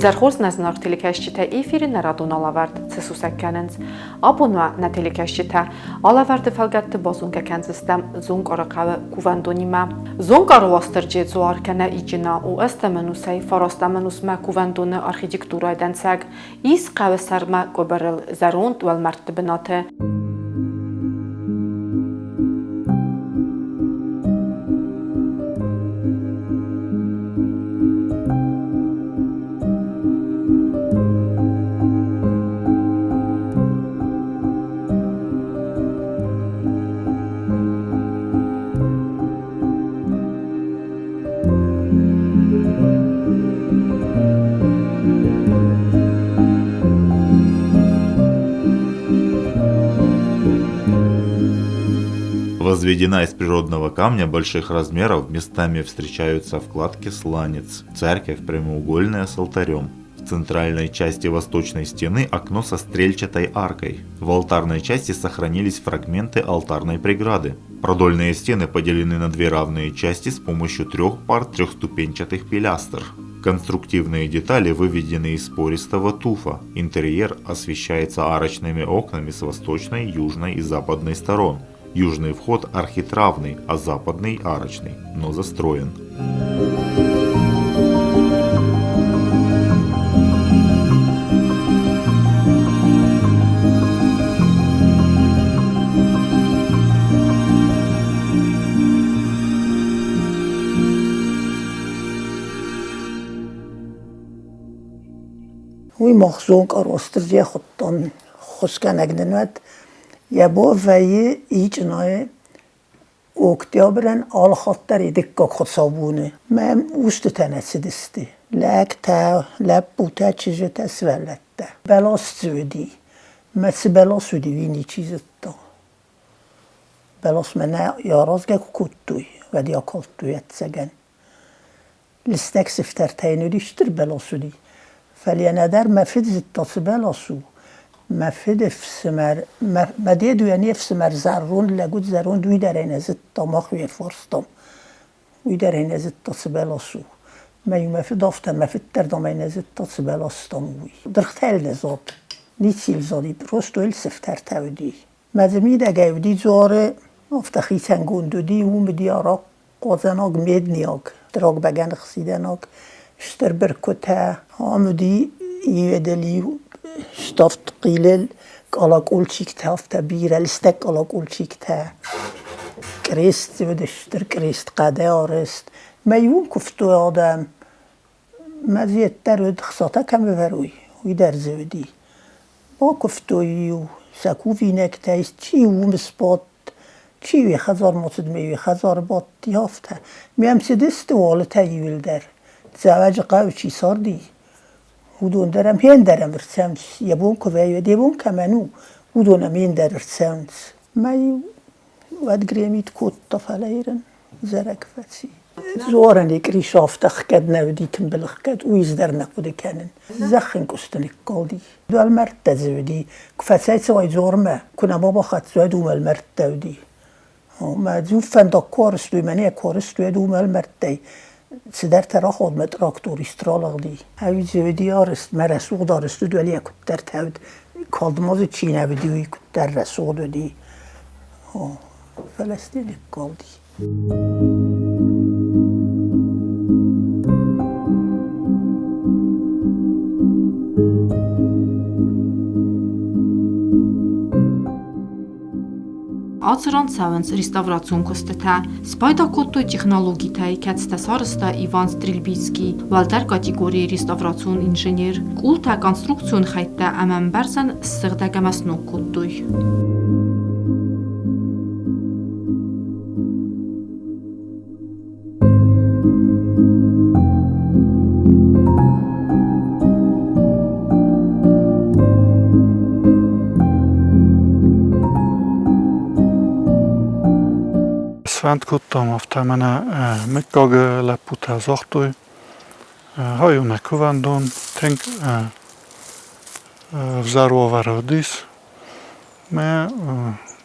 Իզարխորս նազնարկ թելիքաշչիթա իֆիրի նարադուն ալավարդ ցեսուսակյանենց աբոնուա նատելիքաշչիթա ալավարդը ֆալգատը բոզունկականցստամ զուն կորակավը կուվանդոնիմա զուն կարովաստրջե զուարքանա իջինա ու ըստամենուսայ ֆորոստամենուսմա կուվանդոնը արխիտեկտուրա դանցակ իս қавесарма կոբերել զարոնտ վալմարտ բնոթե Возведена из природного камня больших размеров, местами встречаются вкладки сланец. Церковь прямоугольная с алтарем. В центральной части восточной стены окно со стрельчатой аркой. В алтарной части сохранились фрагменты алтарной преграды. Продольные стены поделены на две равные части с помощью трех пар трехступенчатых пилястр. Конструктивные детали выведены из пористого туфа. Интерьер освещается арочными окнами с восточной, южной и западной сторон. Южный вход архитравный, а западный арочный, но застроен. وی مخزون کاراسترزی خودتان خسکنگنوت یا با وی ایچ نای اکتیابرن آل خاطری دکا خصابونه من اوست تنسی دستی لک تا لب بوته چیزی تسولت تا بلاس سودی مثل بلاس سودی وینی چیزی تا بلاس من یارازگه کتوی و دیا کتوی اتسگن لستک سفتر تینو دیشتر بلاس سودی فلی ندر مفید زدتاس بلاسو مفید فسمر مدیه دویانی فسمر زرون لگود زرون دوی در این ازد تاماخ وی فرستم وی در این ازد تاس بلاسو می مفید آفتم مفید در دام این ازد تاس بلاستم وی درخت هل نزاد نیچیل زادی پروست ویل سفتر تودی مزمی دگه ودی زواره آفتخی سنگوندو دی وم دیارا قازناگ مید نیاگ دراگ بگن خسیدناگ اشتر برکته آمدی یودلی شتافت قیلل کالاک اولچیک تافت بیره لستک کالاک اولچیک تا کریست ودشتر کریست قده آرست میون کفتو آدم مزیت در ود خساته کم بروی وی در زودی با کفتوی و سکوفی نکتایست چی و مسپات چی وی خزار مصد میوی خزار بات دیافته میم سدست والا تیویل در زواج قاو چی ساردی ودون درم هین درم ارسمس یبون که وی دیبون که منو ودونم هین در ارسمس می ود گریمید کود تفلیرن زرک فسی زورن اکری شافتخ کد نودیتم بلخ کد ویز در نقوده کنن زخن کستنک کالدی دو المرد تزودی کفسای سوای زورمه کنه بابا خط زود دوم المرد تودی ما زوفن دا کارستوی منی کارستوی دوم المرد دی سدر ترا خود متراکتور استرالاق دی هاوی زودی آرست مرسوق دارست دو ولی اکت در تود کالدماز چینه بدیوی کت در رسوق دی فلسطین کالدی Ացրանցավենց ռեստավրացիոն կոստեթա սպայդակոտոյ տեխնոլոգի թայ կացտա սարստա Իվան Ստրիլբիցկի վալդար կատեգորիի ռեստավրացիոն ինժեներ կուլտա կոնստրուկցիոն խայտա ամամբարսան սղդագամասնո կոտոյ Svent kuttam afta mene mycket läpputa sohtui. Hajune kuvandon tänk взорова родис. Me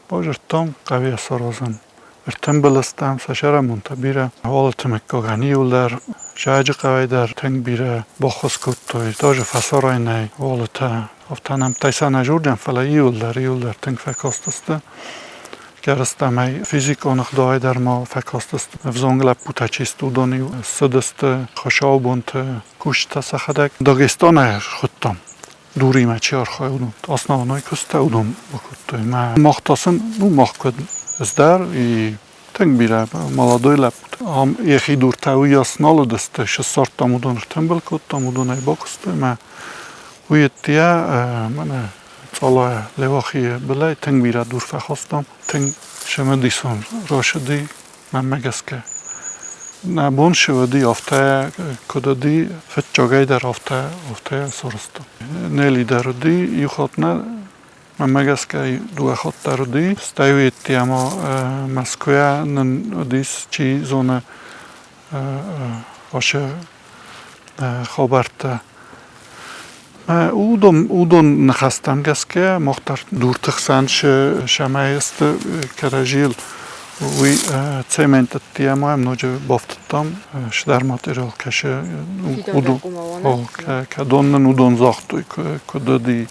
božertom kavia sorozan. Vertembelastam sašara montabira. Holatemek koganiular. جاج قوی در تنگ بیره با خسکوت توی داج فسارای نی والتا افتانم تایسا نجور فلا یول در تنگ فکاستسته گرستم فیزیک آنخ دای در ما فکاستست فزانگل پوتا چیست و دانی سدست خشابونت کشت سخدک داگستان خودتم دوری ما چیار خواهدم اصلا نای کسته اودم بکد ما مختاسن نو مخکد از در تنگ بیره مالادوی لپت هم یخی دور تاوی اصنال دسته شسارت تامودون تنبل کد تامودون ای باکسته ما ویتیا من سالا لواخی بلای تنگ بیره دور فخواستم تنگ شما دیسون راشدی من مگس که نبون شودی آفته کدادی فت جاگای در آفته سرستم نیلی در دی یو خود نه من مگس که دو خود در دی ستایویتی اما مسکویا نن دیس چی زونه باشه خبرت اودون نخستم گس که مختار دور تخسانش شمای است کراجیل وی цемент тема много بافتم شدر ماتریال کشه اودون کدوم اودون زاختوی کدادی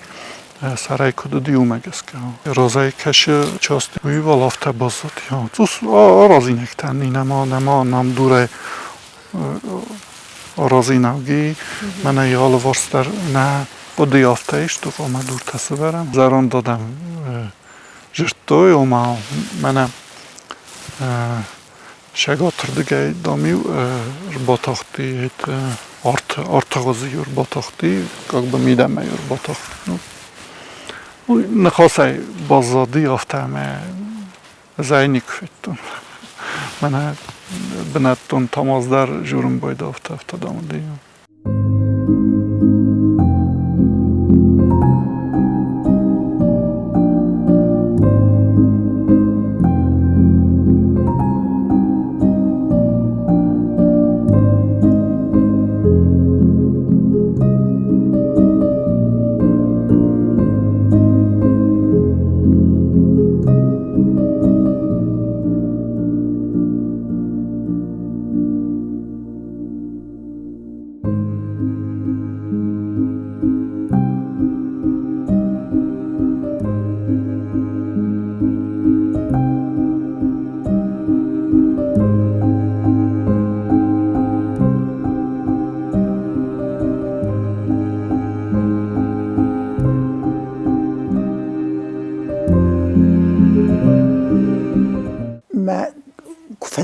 سرای کدادی اومگس که رازای کشه چاست وی والافته بازد یا توس آرازی نکتنی نما نام دوره آرازی نوگی من یال ورستر نه بودی آفته ایش تو فاما دور تصورم زران دادم جرتوی اوما منم شگاتر دیگه دامیو رباطاختی ارتغازی رباطاختی که بمیدم می رباطاختی نخواسته بازادی آفته همه زینی کفتون من بنتون تمازدر جورم باید آفته دامدی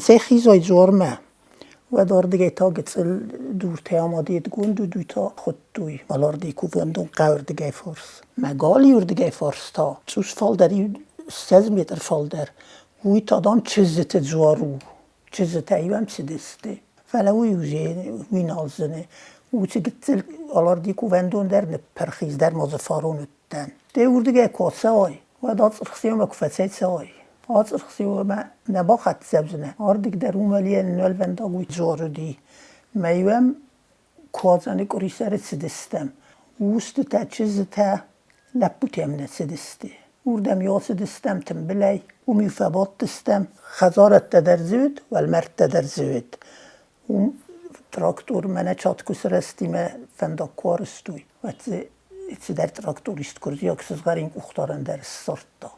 کفته خیزای زورمه و دار دیگه تا گتسل دور تیامادید گوند دوی تا خود دوی مالار دی کووندون قور دیگه فرس مگالی ور دیگه فرس تا چوش فال داری 3 متر فال در وی تا دام چیزت زوارو چیزت ایوام سیدسته فلوی وی نالزنه و چه گتسل مالار دی کووندون در پرخیز در مازفارون دن دی ور دیگه کاسه های و داد سرخسیم و کفته سای آتر خسیو نباخت سبزنه آردیک در اوملیه نلوندا گوی زوردی میوام کوزانی کوریسر سدستم وست تا چیز تا لپوتیم نسدستی وردم یا سدستم تنبلی و میفبات دستم خزارت در زود و المرد در زود و تراکتور منه چات کسرستی ما فندا کارستوی و چه در تراکتوریست کرزی اکسز غرین اختارن در سرطا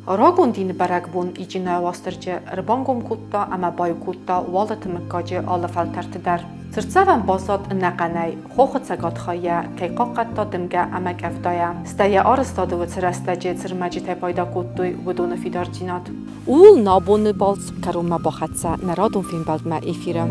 Ragundin berekbun icine vastırcı rbangum kutta ama bay kutta valat mekacı alafaltert der. Sırtseven bazat neqenay xoxut segat khaya ki qaqatta dimge emek eftaya. Steye arıstadı ve sırastacı sırmacite payda kuttuy vudunu fidarcinat. Ul nabunu balz karume baxatsa neradun film baldme efirem.